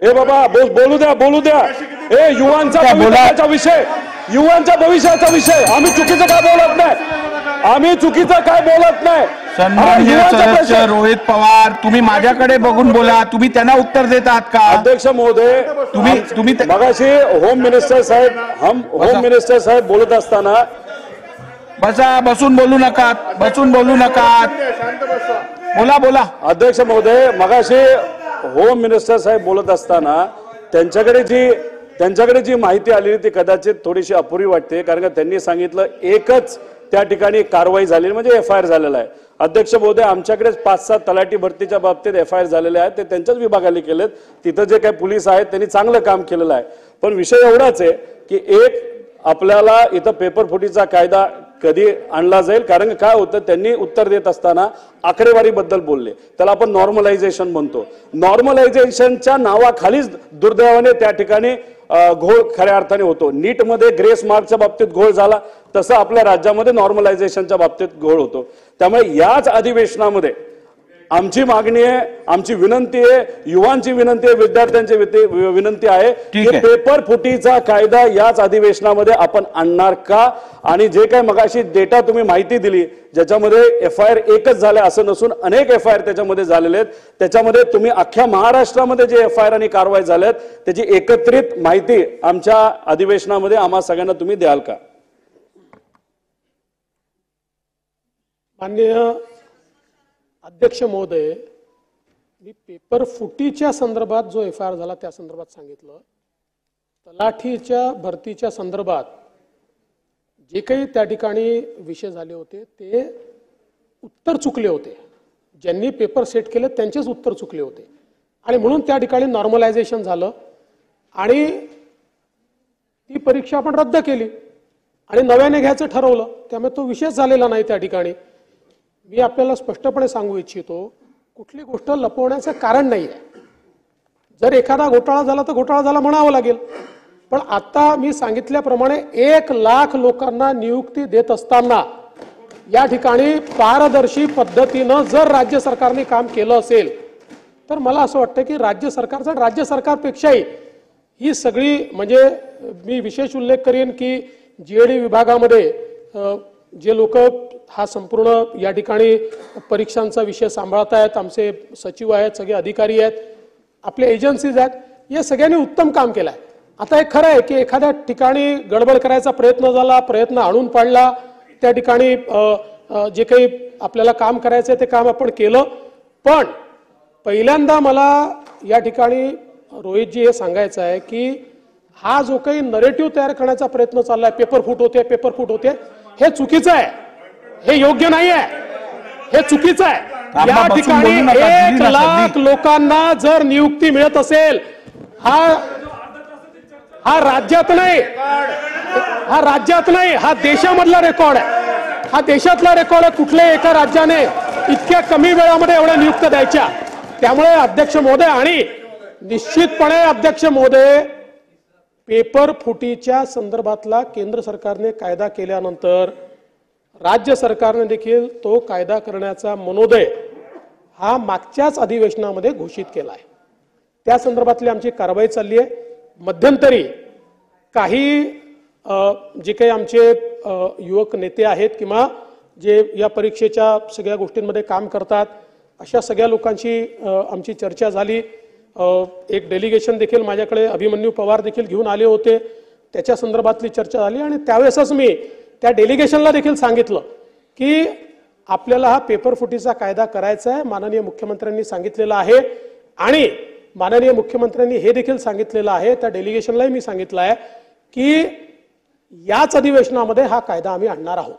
ए बाबा बोलू द्या ए युवांचा भविष्याचा विषय आम्ही चुकीचं काय बोलत नाही सन्माननीय सदस्य रोहित पवार, तुम्ही माझ्याकडे बघून बोला, तुम्ही त्यांना उत्तर देत आहात का? अध्यक्ष महोदय, तुम्ही मगाशी होम मिनिस्टर साहेब बोलत असताना बसून बोलू नका बोला अध्यक्ष महोदय, मगाशी होम मिनिस्टर साहेब बोलत असताना त्यांच्याकडे जी माहिती आलेली ती कदाचित थोडीशी अपुरी वाटते, कारण का त्यांनी सांगितलं एकच त्या ठिकाणी कारवाई झालेली म्हणजे एफआयआर झालेला आहे. अध्यक्ष महोदय, आमच्याकडेच 5-7 तलाठी भरतीच्या बाबतीत एफआयआर झालेले आहेत, ते त्यांच्याच विभागाने केलेत. तिथं जे काही पोलीस आहेत त्यांनी चांगलं काम केलेलं आहे. पण विषय एवढाच आहे की एक आपल्याला इथं पेपर फुटीचा कायदा कधी आणला जाईल, कारण काय होतं त्यांनी उत्तर देत असताना आकडेवारीबद्दल बोलले, त्याला आपण नॉर्मलायझेशन म्हणतो. नॉर्मलायझेशनच्या नावाखालीच दुर्दैवाने त्या ठिकाणी घोळ खऱ्या अर्थाने होतो. नीट मध्ये ग्रेस मार्कच्या बाबतीत घोळ झाला, तसं आपल्या राज्यामध्ये नॉर्मलायझेशनच्या बाबतीत घोळ होतो. त्यामुळे याच अधिवेशनामध्ये आमची मागणी आहे, आमची विनंती आहे, युवांची विनंती आहे, विद्यार्थ्यांची विनंती आहे की पेपर फुटीचा कायदा याच अधिवेशनामध्ये आपण आणणार का? आणि जे काही मगाशी डेटा तुम्ही माहिती दिली, ज्याच्यामध्ये एफआयआर एकच झाले असं नसून अनेक एफआयआर त्याच्यामध्ये झालेले आहेत, त्याच्यामध्ये तुम्ही अख्ख्या महाराष्ट्रामध्ये जे एफआयआर आणि कारवाई झाल्यात त्याची एकत्रित माहिती आमच्या अधिवेशनामध्ये आम्हा सगळ्यांना तुम्ही द्याल का? माननीय अध्यक्ष महोदय, मी पेपर फुटीच्या संदर्भात जो एफआयआर झाला त्या संदर्भात सांगितलं. तलाठीच्या भरतीच्या संदर्भात जे काही त्या ठिकाणी विषय झाले होते ते उत्तर चुकले होते. ज्यांनी पेपर सेट केले त्यांचेच उत्तर चुकले होते आणि म्हणून त्या ठिकाणी नॉर्मलायझेशन झालं आणि ती परीक्षा आपण रद्द केली आणि नव्याने घ्यायचं ठरवलं. त्यामुळे तो विषयच झालेला नाही त्या ठिकाणी. मी आपल्याला स्पष्टपणे सांगू इच्छितो, कुठली गोष्ट लपवण्याचं कारण नाही आहे. जर एखादा घोटाळा झाला तर घोटाळा झाला म्हणावं लागेल. पण आता मी सांगितल्याप्रमाणे 1 लाख लोकांना नियुक्ती देत असताना या ठिकाणी पारदर्शी पद्धतीनं जर राज्य सरकारने काम केलं असेल तर मला असं वाटतं की राज्य सरकारपेक्षाही ही सगळी म्हणजे मी विशेष उल्लेख करेन की जीएडी विभागामध्ये जे लोक हा संपूर्ण या ठिकाणी परीक्षांचा विषय सांभाळत आहेत, आमचे सचिव आहेत, सगळे अधिकारी आहेत, आपले एजन्सीज आहेत, या सगळ्यांनी उत्तम काम केलं आहे. आता हे खरं आहे की एखाद्या ठिकाणी गडबड करायचा प्रयत्न झाला, प्रयत्न आणून पाडला, त्या ठिकाणी जे काही आपल्याला काम करायचं आहे ते काम आपण केलं. पण पहिल्यांदा मला या ठिकाणी रोहितजी हे सांगायचं आहे की हा जो काही नरेटिव्ह तयार करण्याचा प्रयत्न चाललाय, पेपर फूट होते, हे चुकीचं आहे, हे योग्य नाही आहे, हे चुकीचं आहे. या ठिकाणी 1 लाख लोकांना जर नियुक्ती मिळत असेल, हा राज्यात नाही, हा देशामधला रेकॉर्ड आहे, हा देशातला रेकॉर्ड आहे. कुठल्याही एका राज्याने इतक्या कमी वेळामध्ये एवढ्या नियुक्त्या द्यायच्या. त्यामुळे अध्यक्ष महोदय, आणि निश्चितपणे अध्यक्ष महोदय, पेपर फुटीच्या संदर्भातला केंद्र सरकारने कायदा केल्यानंतर राज्य सरकारने देखील तो कायदा करण्याचा मनोदय हा मागच्याच अधिवेशनामध्ये घोषित केला आहे. त्या संदर्भातली आमची कारवाई चालली आहे. मध्यंतरी काही जे काही आमचे युवक नेते आहेत किंवा जे या परीक्षेच्या सगळ्या गोष्टींमध्ये काम करतात अशा सगळ्या लोकांची आमची चर्चा झाली. एक डेलिगेशन देखील माझ्याकडे अभिमन्यू पवार देखील घेऊन आले होते, त्याच्या संदर्भातली चर्चा झाली आणि त्यावेळेसच मी त्या डेलिगेशनला देखील सांगितलं की आपल्याला हा पेपर फुटीचा कायदा करायचा आहे, माननीय मुख्यमंत्र्यांनी सांगितलेलं आहे आणि माननीय मुख्यमंत्र्यांनी हे देखील सांगितलेलं आहे, त्या डेलिगेशनलाही मी सांगितलं आहे की याच अधिवेशनामध्ये हा कायदा आम्ही आणणार आहोत.